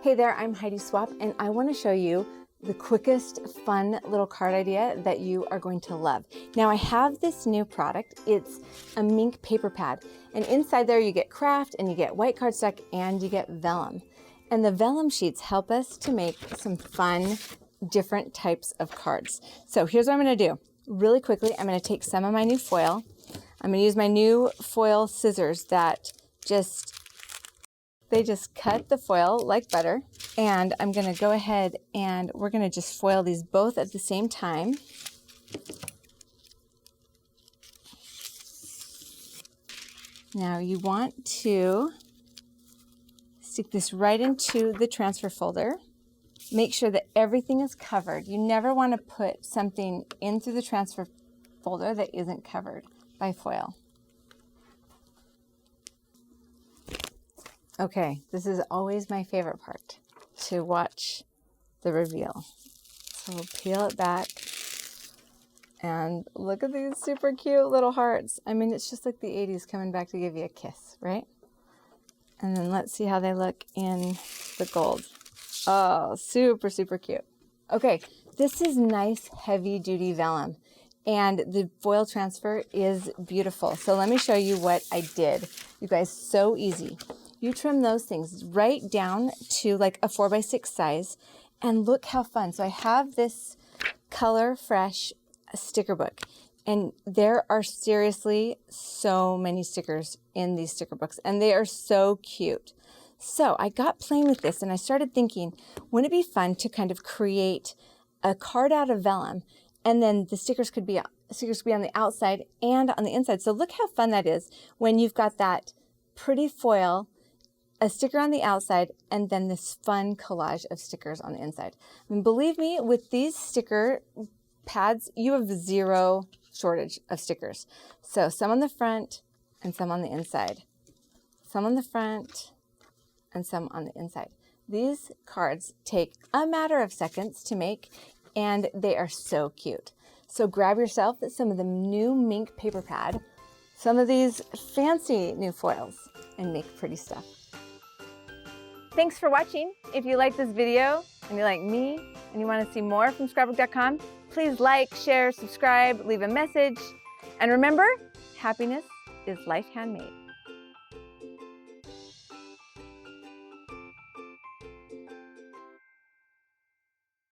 Hey there, I'm Heidi Swapp, and I want to show you the quickest, fun little card idea that you are going to love. Now I have this new product. It's a MINC Paper Pad, and inside there you get craft, and you get white cardstock, and you get vellum. And the vellum sheets help us to make some fun, different types of cards. So here's what I'm going to do. Really quickly, I'm going to take some of my new foil. I'm going to use my new foil scissors that they just cut the foil like butter. And I'm going to go ahead and we're going to just foil these both at the same time. Now you want to stick this right into the transfer folder. Make sure that everything is covered. You never want to put something into the transfer folder that isn't covered by foil. Okay, this is always my favorite part, to watch the reveal. So we'll peel it back and look at these super cute little hearts. I mean, it's just like the 80s coming back to give you a kiss, right? And then let's see how they look in the gold. Oh, super, super cute. Okay, this is nice, heavy-duty vellum, and the foil transfer is beautiful. So let me show you what I did. You guys, so easy. You trim those things right down to like a 4x6 size, and look how fun. So I have this Color Fresh sticker book, and there are seriously so many stickers in these sticker books, and they are so cute. So I got playing with this, and I started thinking, wouldn't it be fun to kind of create a card out of vellum, and then the stickers could be on the outside and on the inside. So look how fun that is when you've got that pretty foil, a sticker on the outside, and then this fun collage of stickers on the inside. I mean, believe me, with these sticker pads, you have zero shortage of stickers. So some on the front and some on the inside. Some on the front and some on the inside. These cards take a matter of seconds to make, and they are so cute. So grab yourself some of the new MINC Paper Pad, some of these fancy new foils, and make pretty stuff. Thanks for watching. If you like this video and you like me and you want to see more from Scrapbook.com, please like, share, subscribe, leave a message. And remember, happiness is life handmade.